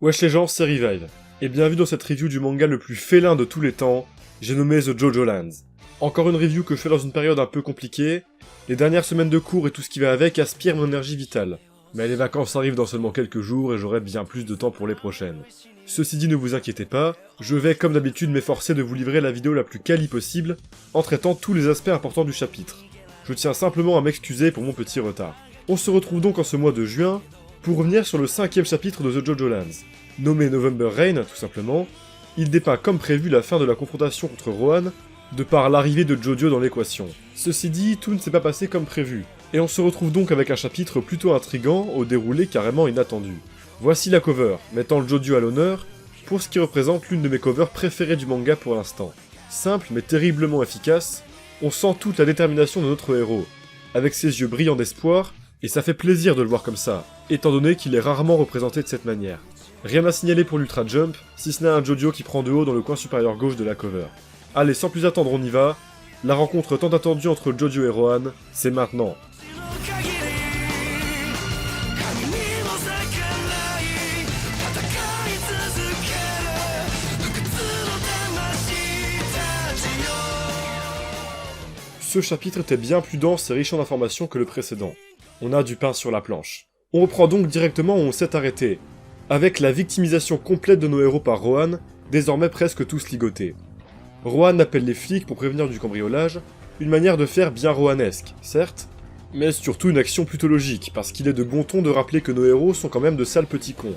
Wesh les gens, c'est Revive, et bienvenue dans cette review du manga le plus félin de tous les temps, j'ai nommé The Jojo Lands. Encore une review que je fais dans une période un peu compliquée, les dernières semaines de cours et tout ce qui va avec aspirent mon énergie vitale. Mais les vacances arrivent dans seulement quelques jours et j'aurai bien plus de temps pour les prochaines. Ceci dit, ne vous inquiétez pas, je vais comme d'habitude m'efforcer de vous livrer la vidéo la plus quali possible, en traitant tous les aspects importants du chapitre. Je tiens simplement à m'excuser pour mon petit retard. On se retrouve donc en ce mois de juin, pour revenir sur le 5e chapitre de The Jojo Lands. Nommé November Rain, tout simplement, il dépeint comme prévu la fin de la confrontation contre Rohan, de par l'arrivée de Jojo dans l'équation. Ceci dit, tout ne s'est pas passé comme prévu, et on se retrouve donc avec un chapitre plutôt intriguant, au déroulé carrément inattendu. Voici la cover, mettant le Jojo à l'honneur, pour ce qui représente l'une de mes covers préférées du manga pour l'instant. Simple mais terriblement efficace, on sent toute la détermination de notre héros, avec ses yeux brillants d'espoir, et ça fait plaisir de le voir comme ça, étant donné qu'il est rarement représenté de cette manière. Rien à signaler pour l'Ultra Jump, si ce n'est un Jojo qui prend de haut dans le coin supérieur gauche de la cover. Allez, sans plus attendre, on y va. La rencontre tant attendue entre Jojo et Rohan, c'est maintenant. Ce chapitre était bien plus dense et riche en informations que le précédent. On a du pain sur la planche. On reprend donc directement où on s'est arrêté, avec la victimisation complète de nos héros par Rohan, désormais presque tous ligotés. Rohan appelle les flics pour prévenir du cambriolage, une manière de faire bien rohanesque, certes, mais surtout une action plutôt logique, parce qu'il est de bon ton de rappeler que nos héros sont quand même de sales petits cons.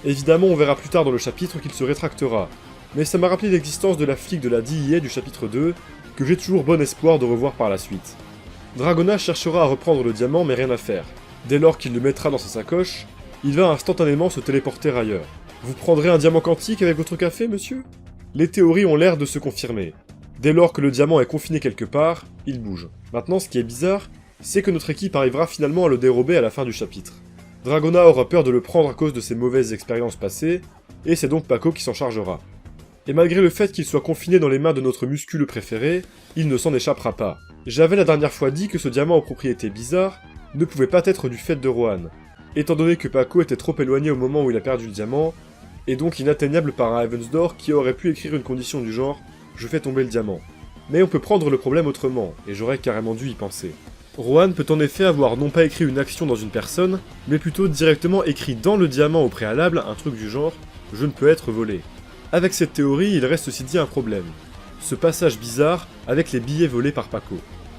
Évidemment, on verra plus tard dans le chapitre qu'il se rétractera, mais ça m'a rappelé l'existence de la flic de la DIA du chapitre 2, que j'ai toujours bon espoir de revoir par la suite. Dragona cherchera à reprendre le diamant, mais rien à faire. Dès lors qu'il le mettra dans sa sacoche, il va instantanément se téléporter ailleurs. Vous prendrez un diamant quantique avec votre café, monsieur ? Les théories ont l'air de se confirmer. Dès lors que le diamant est confiné quelque part, il bouge. Maintenant, ce qui est bizarre, c'est que notre équipe arrivera finalement à le dérober à la fin du chapitre. Dragona aura peur de le prendre à cause de ses mauvaises expériences passées, et c'est donc Paco qui s'en chargera. Et malgré le fait qu'il soit confiné dans les mains de notre musculeux préféré, il ne s'en échappera pas. J'avais la dernière fois dit que ce diamant aux propriétés bizarres ne pouvait pas être du fait de Rohan, étant donné que Paco était trop éloigné au moment où il a perdu le diamant, et donc inatteignable par un Heavensdoor qui aurait pu écrire une condition du genre « je fais tomber le diamant ». Mais on peut prendre le problème autrement, et j'aurais carrément dû y penser. Rohan peut en effet avoir non pas écrit une action dans une personne, mais plutôt directement écrit dans le diamant au préalable un truc du genre « je ne peux être volé ». Avec cette théorie, il reste ceci dit un problème. Ce passage bizarre avec les billets volés par Paco.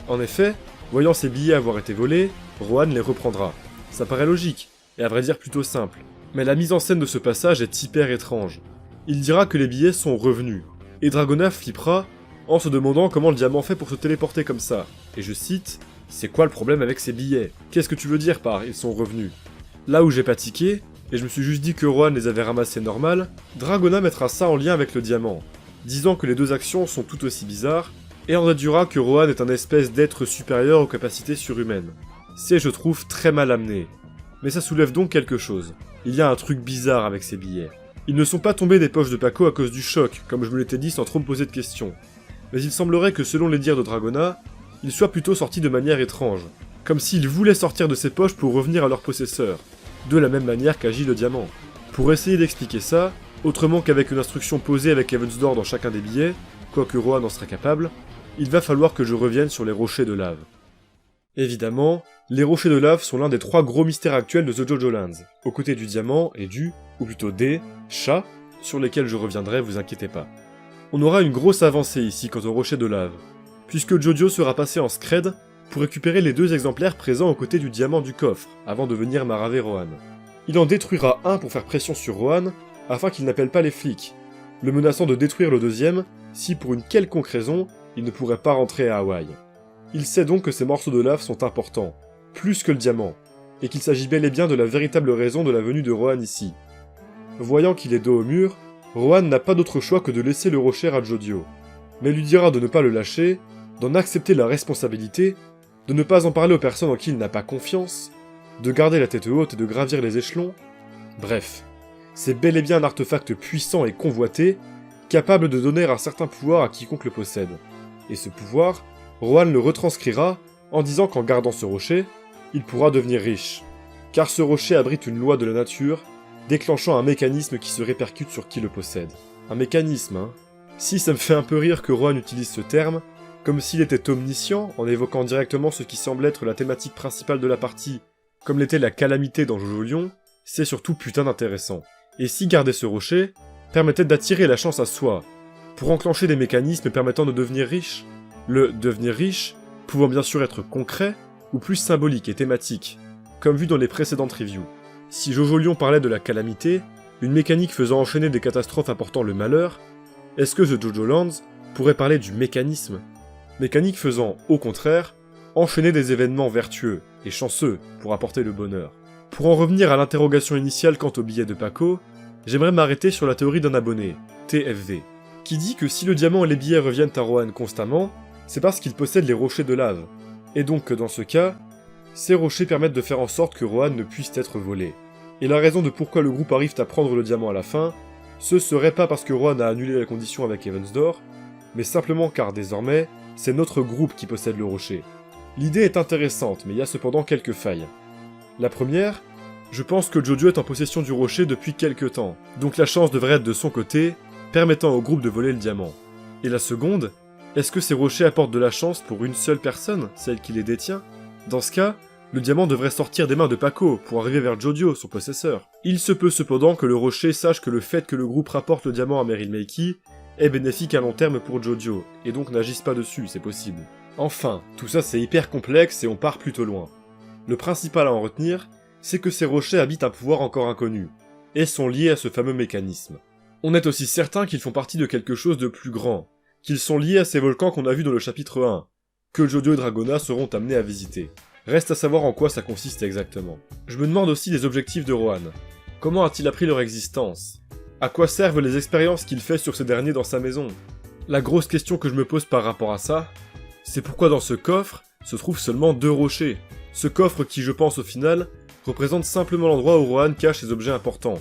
En effet, voyant ces billets avoir été volés, Rohan les reprendra. Ça paraît logique, et à vrai dire plutôt simple. Mais la mise en scène de ce passage est hyper étrange. Il dira que les billets sont revenus, et Dragona flippera en se demandant comment le diamant fait pour se téléporter comme ça. Et je cite, « C'est quoi le problème avec ces billets? Qu'est-ce que tu veux dire par « ils sont revenus » Là où j'ai pas tiqué, et je me suis juste dit que Rohan les avait ramassés normal, Dragona mettra ça en lien avec le diamant, disant que les deux actions sont tout aussi bizarres, et en déduira que Rohan est un espèce d'être supérieur aux capacités surhumaines. C'est, je trouve, très mal amené. Mais ça soulève donc quelque chose. Il y a un truc bizarre avec ces billets. Ils ne sont pas tombés des poches de Paco à cause du choc, comme je me l'étais dit sans trop me poser de questions. Mais il semblerait que selon les dires de Dragona, ils soient plutôt sortis de manière étrange, comme s'ils voulaient sortir de ces poches pour revenir à leur possesseur, de la même manière qu'agit le diamant. Pour essayer d'expliquer ça, autrement qu'avec une instruction posée avec Heavensdoor dans chacun des billets, quoique Rohan en serait capable, il va falloir que je revienne sur les rochers de lave. Évidemment, les rochers de lave sont l'un des 3 gros mystères actuels de The Jojo Lands, aux côtés du diamant et du, ou plutôt des, chats, sur lesquels je reviendrai, vous inquiétez pas. On aura une grosse avancée ici quant aux rochers de lave, puisque Jojo sera passé en scred pour récupérer les 2 exemplaires présents aux côtés du diamant du coffre, avant de venir maraver Rohan. Il en détruira un pour faire pression sur Rohan, afin qu'il n'appelle pas les flics, le menaçant de détruire le deuxième, si pour une quelconque raison, il ne pourrait pas rentrer à Hawaï. Il sait donc que ces morceaux de lave sont importants, plus que le diamant, et qu'il s'agit bel et bien de la véritable raison de la venue de Rohan ici. Voyant qu'il est dos au mur, Rohan n'a pas d'autre choix que de laisser le rocher à Jojo, mais lui dira de ne pas le lâcher, d'en accepter la responsabilité, de ne pas en parler aux personnes en qui il n'a pas confiance, de garder la tête haute et de gravir les échelons. Bref, c'est bel et bien un artefact puissant et convoité, capable de donner un certain pouvoir à quiconque le possède. Et ce pouvoir, Rohan le retranscrira en disant qu'en gardant ce rocher, il pourra devenir riche. Car ce rocher abrite une loi de la nature déclenchant un mécanisme qui se répercute sur qui le possède. Un mécanisme, hein. Si, ça me fait un peu rire que Rohan utilise ce terme, comme s'il était omniscient, en évoquant directement ce qui semble être la thématique principale de la partie, comme l'était la calamité dans Jojo Lion, c'est surtout putain d'intéressant. Et si garder ce rocher permettait d'attirer la chance à soi, pour enclencher des mécanismes permettant de devenir riche, le devenir riche pouvant bien sûr être concret, ou plus symbolique et thématique, comme vu dans les précédentes reviews. Si Jojo Lion parlait de la calamité, une mécanique faisant enchaîner des catastrophes apportant le malheur, est-ce que The Jojo Lands pourrait parler du mécanisme? Mécanique faisant, au contraire, enchaîner des événements vertueux et chanceux pour apporter le bonheur. Pour en revenir à l'interrogation initiale quant au billet de Paco, j'aimerais m'arrêter sur la théorie d'un abonné, TFV, qui dit que si le diamant et les billets reviennent à Rohan constamment, c'est parce qu'il possède les rochers de lave, et donc que dans ce cas, ces rochers permettent de faire en sorte que Rohan ne puisse être volé. Et la raison de pourquoi le groupe arrive à prendre le diamant à la fin, ce serait pas parce que Rohan a annulé la condition avec Evansdor, mais simplement car désormais, c'est notre groupe qui possède le rocher. L'idée est intéressante, mais il y a cependant quelques failles. La première, je pense que Jojo est en possession du rocher depuis quelque temps, donc la chance devrait être de son côté, permettant au groupe de voler le diamant. Et la seconde, est-ce que ces rochers apportent de la chance pour une seule personne, celle qui les détient? Dans ce cas, le diamant devrait sortir des mains de Paco pour arriver vers Jojo, son possesseur. Il se peut cependant que le rocher sache que le fait que le groupe rapporte le diamant à Meryl Makey est bénéfique à long terme pour Jojo, et donc n'agisse pas dessus, c'est possible. Enfin, tout ça c'est hyper complexe et on part plutôt loin. Le principal à en retenir, c'est que ces rochers habitent un pouvoir encore inconnu, et sont liés à ce fameux mécanisme. On est aussi certain qu'ils font partie de quelque chose de plus grand, qu'ils sont liés à ces volcans qu'on a vus dans le chapitre 1, que Jojo et Dragona seront amenés à visiter. Reste à savoir en quoi ça consiste exactement. Je me demande aussi les objectifs de Rohan. Comment a-t-il appris leur existence? À quoi servent les expériences qu'il fait sur ce dernier dans sa maison? La grosse question que je me pose par rapport à ça, c'est pourquoi dans ce coffre se trouvent seulement 2 rochers. Ce coffre qui, je pense au final, représente simplement l'endroit où Rohan cache ses objets importants.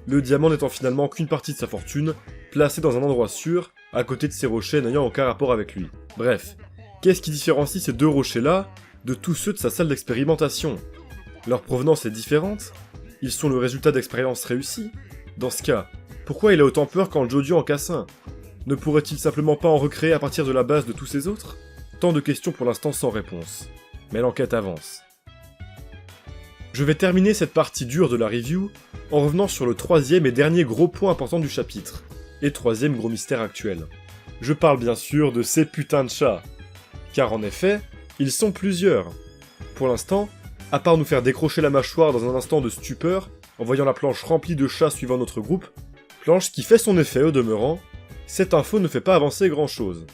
Le diamant n'étant finalement qu'une partie de sa fortune, placé dans un endroit sûr, à côté de ces rochers n'ayant aucun rapport avec lui. Bref, qu'est-ce qui différencie ces 2 rochers-là de tous ceux de sa salle d'expérimentation? Leur provenance est différente? Ils sont le résultat d'expériences réussies? Dans ce cas, pourquoi il a autant peur quand Jojo en casse un? Ne pourrait-il simplement pas en recréer à partir de la base de tous ces autres? Tant de questions pour l'instant sans réponse. Mais l'enquête avance. Je vais terminer cette partie dure de la review en revenant sur le 3e et dernier gros point important du chapitre, et 3e gros mystère actuel. Je parle bien sûr de ces putains de chats. Car en effet, ils sont plusieurs. Pour l'instant, à part nous faire décrocher la mâchoire dans un instant de stupeur, en voyant la planche remplie de chats suivant notre groupe, planche qui fait son effet au demeurant, cette info ne fait pas avancer grand chose.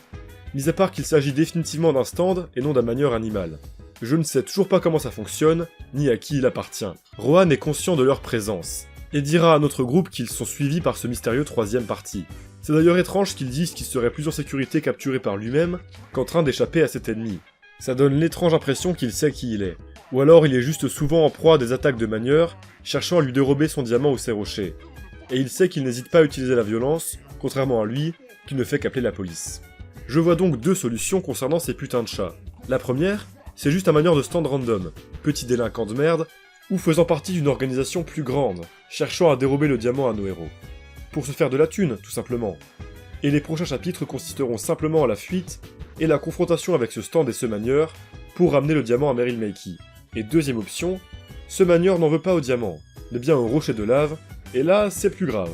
Mis à part qu'il s'agit définitivement d'un stand et non d'un manieur animal. Je ne sais toujours pas comment ça fonctionne, ni à qui il appartient. Rohan est conscient de leur présence, et dira à notre groupe qu'ils sont suivis par ce mystérieux 3e parti. C'est d'ailleurs étrange qu'ils disent qu'il serait plus en sécurité capturé par lui-même qu'en train d'échapper à cet ennemi. Ça donne l'étrange impression qu'il sait qui il est. Ou alors il est juste souvent en proie à des attaques de manieur, cherchant à lui dérober son diamant ou ses rochers. Et il sait qu'il n'hésite pas à utiliser la violence, contrairement à lui, qui ne fait qu'appeler la police. Je vois donc 2 solutions concernant ces putains de chats. La première, c'est juste un manieur de stand random, petit délinquant de merde, ou faisant partie d'une organisation plus grande, cherchant à dérober le diamant à nos héros. Pour se faire de la thune, tout simplement. Et les prochains chapitres consisteront simplement à la fuite, et la confrontation avec ce stand et ce manieur, pour ramener le diamant à Meryl Makey. Et deuxième option, ce manieur n'en veut pas au diamant, mais bien au rocher de lave, et là, c'est plus grave.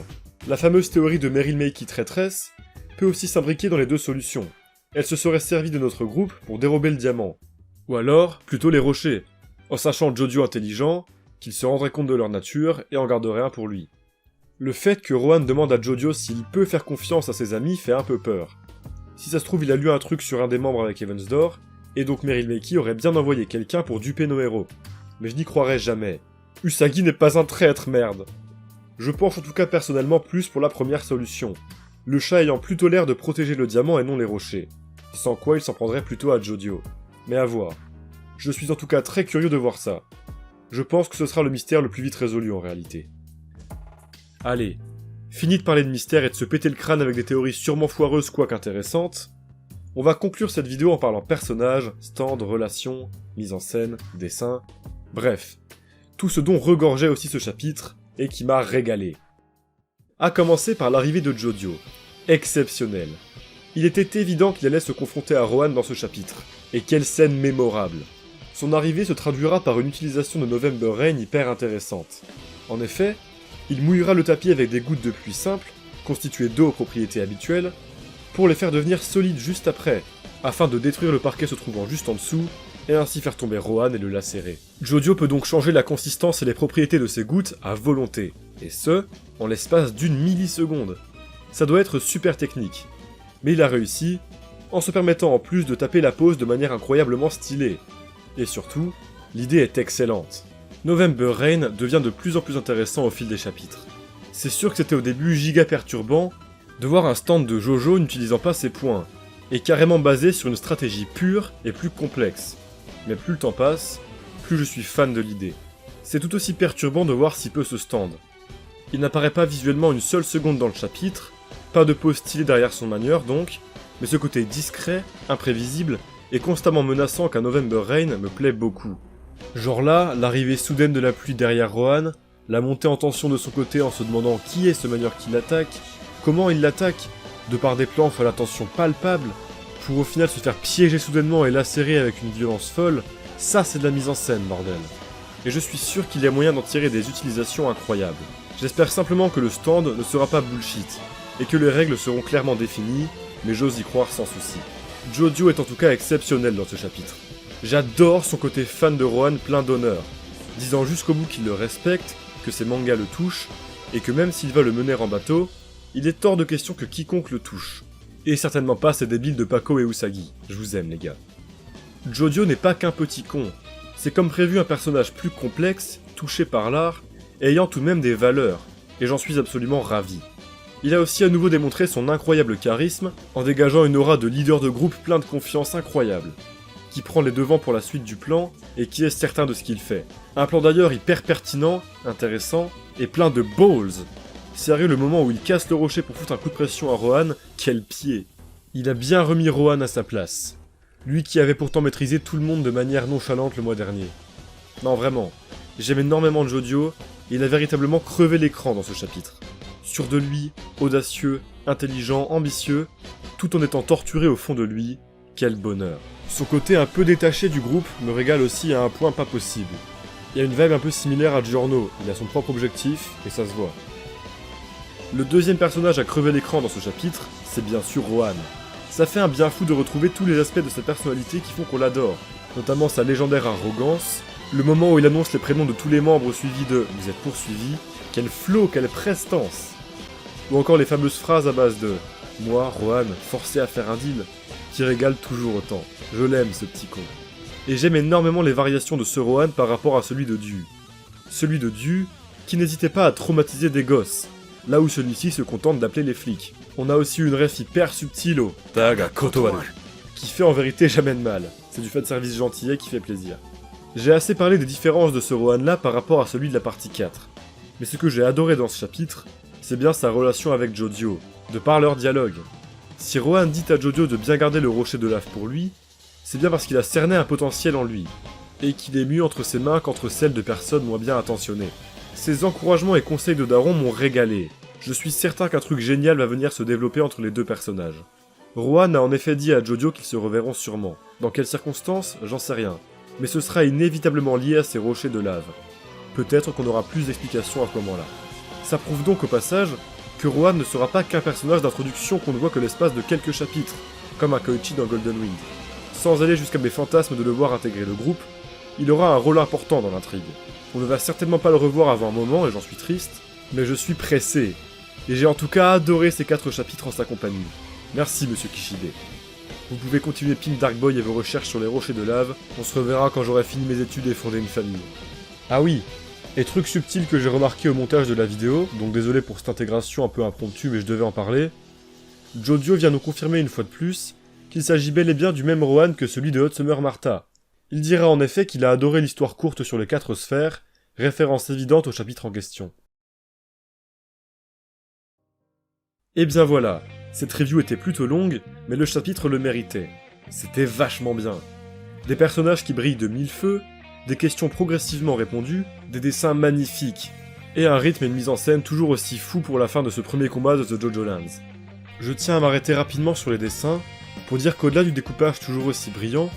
La fameuse théorie de Meryl Makey traîtresse peut aussi s'imbriquer dans les 2 solutions. Elle se serait servie de notre groupe pour dérober le diamant. Ou alors, plutôt les rochers, en sachant Jojo intelligent, qu'il se rendrait compte de leur nature et en garderait un pour lui. Le fait que Rohan demande à Jojo s'il peut faire confiance à ses amis fait un peu peur. Si ça se trouve, il a lu un truc sur un des membres avec Evansdor, et donc Meryl Makey aurait bien envoyé quelqu'un pour duper nos héros. Mais je n'y croirais jamais. Usagi n'est pas un traître, merde. Je penche en tout cas personnellement plus pour la première solution, le chat ayant plutôt l'air de protéger le diamant et non les rochers, sans quoi il s'en prendrait plutôt à Jojo. Mais à voir. Je suis en tout cas très curieux de voir ça. Je pense que ce sera le mystère le plus vite résolu en réalité. Allez, fini de parler de mystère et de se péter le crâne avec des théories sûrement foireuses quoique intéressantes, on va conclure cette vidéo en parlant personnages, stand, relations, mise en scène, dessin, bref, tout ce dont regorgeait aussi ce chapitre, et qui m'a régalé. A commencer par l'arrivée de Jodio. Exceptionnel. Il était évident qu'il allait se confronter à Rohan dans ce chapitre, et quelle scène mémorable. Son arrivée se traduira par une utilisation de November Rain hyper intéressante. En effet, il mouillera le tapis avec des gouttes de pluie simples, constituées d'eau aux propriétés habituelles, pour les faire devenir solides juste après, afin de détruire le parquet se trouvant juste en dessous, et ainsi faire tomber Rohan et le lacérer. Jodio peut donc changer la consistance et les propriétés de ses gouttes à volonté, et ce, en l'espace d'une milliseconde. Ça doit être super technique. Mais il a réussi, en se permettant en plus de taper la pose de manière incroyablement stylée. Et surtout, l'idée est excellente. November Rain devient de plus en plus intéressant au fil des chapitres. C'est sûr que c'était au début giga perturbant de voir un stand de Jojo n'utilisant pas ses points, et carrément basé sur une stratégie pure et plus complexe. Mais plus le temps passe, plus je suis fan de l'idée. C'est tout aussi perturbant de voir si peu ce stand. Il n'apparaît pas visuellement une seule seconde dans le chapitre, pas de pose stylée derrière son manieur donc, mais ce côté discret, imprévisible et constamment menaçant qu'un November Rain me plaît beaucoup. Genre là, l'arrivée soudaine de la pluie derrière Rohan, la montée en tension de son côté en se demandant qui est ce manieur qui l'attaque, comment il l'attaque, de par des plans à la tension palpable, pour au final se faire piéger soudainement et lacérer avec une violence folle, ça c'est de la mise en scène, bordel. Et je suis sûr qu'il y a moyen d'en tirer des utilisations incroyables. J'espère simplement que le stand ne sera pas bullshit, et que les règles seront clairement définies, mais j'ose y croire sans souci. Jodio est en tout cas exceptionnel dans ce chapitre. J'adore son côté fan de Rohan plein d'honneur, disant jusqu'au bout qu'il le respecte, que ses mangas le touchent, et que même s'il va le mener en bateau, il est hors de question que quiconque le touche. Et certainement pas ces débiles de Pako et Usagi. Je vous aime les gars. Jodio n'est pas qu'un petit con. C'est comme prévu un personnage plus complexe, touché par l'art, et ayant tout de même des valeurs, et j'en suis absolument ravi. Il a aussi à nouveau démontré son incroyable charisme, en dégageant une aura de leader de groupe plein de confiance incroyable, qui prend les devants pour la suite du plan, et qui est certain de ce qu'il fait. Un plan d'ailleurs hyper pertinent, intéressant, et plein de balls. Sérieux, le moment où il casse le rocher pour foutre un coup de pression à Rohan, quel pied. Il a bien remis Rohan à sa place. Lui qui avait pourtant maîtrisé tout le monde de manière nonchalante le mois dernier. Non vraiment, j'aime énormément Jodio, et il a véritablement crevé l'écran dans ce chapitre. Sûr de lui, audacieux, intelligent, ambitieux, tout en étant torturé au fond de lui, quel bonheur. Son côté un peu détaché du groupe me régale aussi à un point pas possible. Il y a une vibe un peu similaire à Giorno, il a son propre objectif, et ça se voit. Le deuxième personnage à crever l'écran dans ce chapitre, c'est bien sûr Rohan. Ça fait un bien fou de retrouver tous les aspects de sa personnalité qui font qu'on l'adore, notamment sa légendaire arrogance, le moment où il annonce les prénoms de tous les membres suivis de « Vous êtes poursuivis », quel flow, quelle prestance, ou encore les fameuses phrases à base de « Moi, Rohan, forcé à faire un deal », qui régale toujours autant. Je l'aime ce petit con. Et j'aime énormément les variations de ce Rohan par rapport à celui de Dieu. Celui de Dieu qui n'hésitait pas à traumatiser des gosses, là où celui-ci se contente d'appeler les flics. On a aussi une ref hyper subtile au Taga Kotowaru, qui fait en vérité jamais de mal. C'est du fait de service gentillet qui fait plaisir. J'ai assez parlé des différences de ce Rohan là par rapport à celui de la partie 4. Mais ce que j'ai adoré dans ce chapitre, c'est bien sa relation avec Jodio, de par leur dialogue. Si Rohan dit à Jodio de bien garder le rocher de lave pour lui, c'est bien parce qu'il a cerné un potentiel en lui, et qu'il est mieux entre ses mains qu'entre celles de personnes moins bien intentionnées. Ses encouragements et conseils de Daron m'ont régalé. Je suis certain qu'un truc génial va venir se développer entre les deux personnages. Rohan a en effet dit à Jodio qu'ils se reverront sûrement. Dans quelles circonstances, j'en sais rien. Mais ce sera inévitablement lié à ces rochers de lave. Peut-être qu'on aura plus d'explications à ce moment-là. Ça prouve donc au passage que Rohan ne sera pas qu'un personnage d'introduction qu'on ne voit que l'espace de quelques chapitres, comme un Koichi dans Golden Wind. Sans aller jusqu'à mes fantasmes de le voir intégrer le groupe, il aura un rôle important dans l'intrigue. On ne va certainement pas le revoir avant un moment et j'en suis triste, mais je suis pressé. Et j'ai en tout cas adoré ces 4 chapitres en sa compagnie. Merci monsieur Kishide. Vous pouvez continuer Pink Dark Boy et vos recherches sur les rochers de lave, on se reverra quand j'aurai fini mes études et fondé une famille. Ah oui, et truc subtil que j'ai remarqué au montage de la vidéo, donc désolé pour cette intégration un peu impromptue mais je devais en parler, Jodio vient nous confirmer une fois de plus qu'il s'agit bel et bien du même Rohan que celui de Hot Summer Martha. Il dira en effet qu'il a adoré l'histoire courte sur les 4 sphères, référence évidente au chapitre en question. Et bien voilà, cette review était plutôt longue, mais le chapitre le méritait. C'était vachement bien. Des personnages qui brillent de mille feux, des questions progressivement répondues, des dessins magnifiques, et un rythme et une mise en scène toujours aussi fou pour la fin de ce premier combat de The JoJo Lands. Je tiens à m'arrêter rapidement sur les dessins, pour dire qu'au-delà du découpage toujours aussi brillant,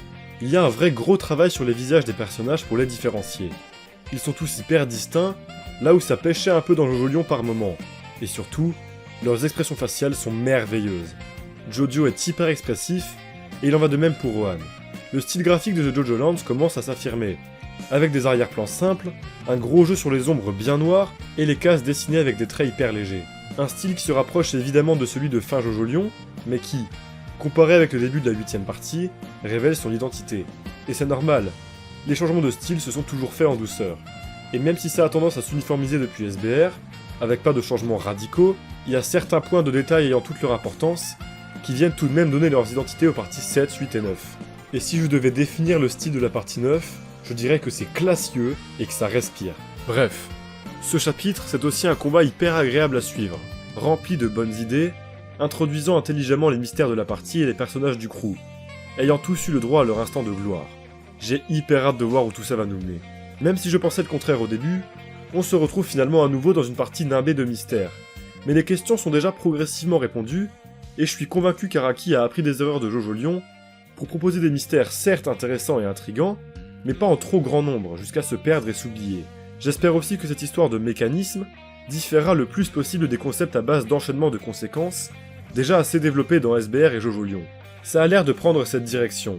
il y a un vrai gros travail sur les visages des personnages pour les différencier. Ils sont tous hyper distincts, là où ça pêchait un peu dans JoJo Lion par moment, et surtout, leurs expressions faciales sont merveilleuses. Jojo est hyper expressif, et il en va de même pour Rohan. Le style graphique de The JoJo Lands commence à s'affirmer, avec des arrière-plans simples, un gros jeu sur les ombres bien noires, et les cases dessinées avec des traits hyper légers. Un style qui se rapproche évidemment de celui de fin JoJo Lion, mais qui, comparé avec le début de la 8ème partie, révèle son identité. Et c'est normal, les changements de style se sont toujours faits en douceur. Et même si ça a tendance à s'uniformiser depuis SBR, avec pas de changements radicaux, il y a certains points de détail ayant toute leur importance, qui viennent tout de même donner leurs identités aux parties 7, 8 et 9. Et si je devais définir le style de la partie 9, je dirais que c'est classieux et que ça respire. Bref, ce chapitre, c'est aussi un combat hyper agréable à suivre, rempli de bonnes idées, introduisant intelligemment les mystères de la partie et les personnages du crew, ayant tous eu le droit à leur instant de gloire. J'ai hyper hâte de voir où tout ça va nous mener. Même si je pensais le contraire au début, on se retrouve finalement à nouveau dans une partie nimbée de mystères. Mais les questions sont déjà progressivement répondues, et je suis convaincu qu'Araki a appris des erreurs de JoJo Lion pour proposer des mystères certes intéressants et intrigants, mais pas en trop grand nombre, jusqu'à se perdre et s'oublier. J'espère aussi que cette histoire de mécanisme diffèrera le plus possible des concepts à base d'enchaînement de conséquences, déjà assez développés dans SBR et JoJo Lion. Ça a l'air de prendre cette direction,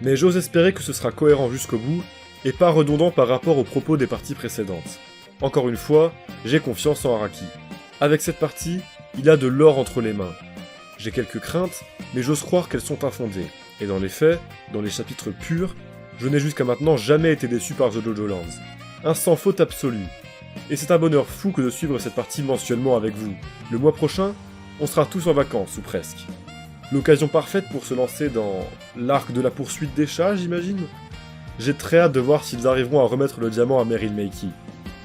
mais j'ose espérer que ce sera cohérent jusqu'au bout, et pas redondant par rapport aux propos des parties précédentes. Encore une fois, j'ai confiance en Araki. Avec cette partie, il a de l'or entre les mains. J'ai quelques craintes, mais j'ose croire qu'elles sont infondées. Et dans les faits, dans les chapitres purs, je n'ai jusqu'à maintenant jamais été déçu par The JoJo Lands. Un sans faute absolu. Et c'est un bonheur fou que de suivre cette partie mensuellement avec vous. Le mois prochain, on sera tous en vacances, ou presque. L'occasion parfaite pour se lancer dans l'arc de la poursuite des chats, j'imagine. J'ai très hâte de voir s'ils arriveront à remettre le diamant à Meryl Makey.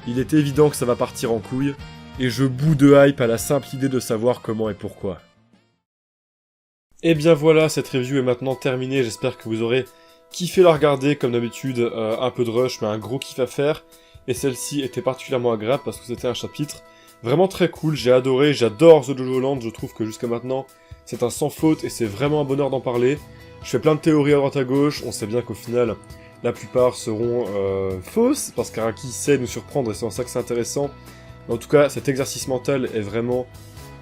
Il est évident que ça va partir en couille, et je bout de hype à la simple idée de savoir comment et pourquoi. Et bien voilà, cette review est maintenant terminée, j'espère que vous aurez kiffé la regarder, comme d'habitude, un peu de rush, mais un gros kiff à faire, et celle-ci était particulièrement agréable parce que c'était un chapitre vraiment très cool, j'ai adoré, j'adore The JoJo Land, je trouve que jusqu'à maintenant, c'est un sans faute, et c'est vraiment un bonheur d'en parler. Je fais plein de théories à droite à gauche, on sait bien qu'au final, la plupart seront fausses, parce qu'Araki sait nous surprendre, et c'est en ça que c'est intéressant. Mais en tout cas, cet exercice mental est vraiment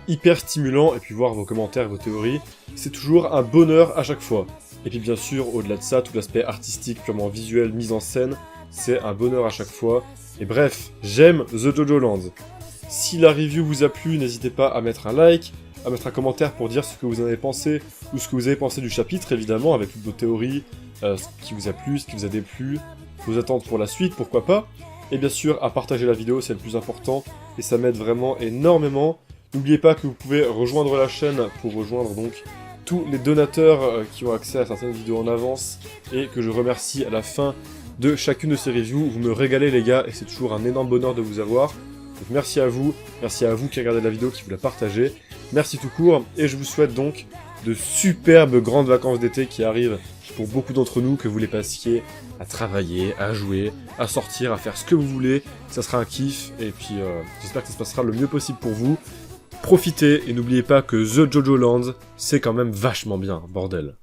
hyper stimulant, et puis voir vos commentaires, vos théories, c'est toujours un bonheur à chaque fois. Et puis bien sûr, au-delà de ça, tout l'aspect artistique, purement visuel, mise en scène, c'est un bonheur à chaque fois. Et bref, j'aime The JoJo Land. Si la review vous a plu, n'hésitez pas à mettre un like, à mettre un commentaire pour dire ce que vous en avez pensé, ou ce que vous avez pensé du chapitre, évidemment, avec toutes vos théories, ce qui vous a plu, ce qui vous a déplu, vos attentes pour la suite, pourquoi pas. Et bien sûr, à partager la vidéo, c'est le plus important, et ça m'aide vraiment énormément. N'oubliez pas que vous pouvez rejoindre la chaîne pour rejoindre donc tous les donateurs qui ont accès à certaines vidéos en avance, et que je remercie à la fin de chacune de ces reviews. Vous me régalez les gars, et c'est toujours un énorme bonheur de vous avoir. Donc merci à vous qui regardez la vidéo, qui vous la partagez. Merci tout court, et je vous souhaite donc de superbes grandes vacances d'été qui arrivent pour beaucoup d'entre nous, que vous les passiez à travailler, à jouer, à sortir, à faire ce que vous voulez. Ça sera un kiff, et puis j'espère que ça se passera le mieux possible pour vous. Profitez, et n'oubliez pas que The JoJo Land, c'est quand même vachement bien, bordel.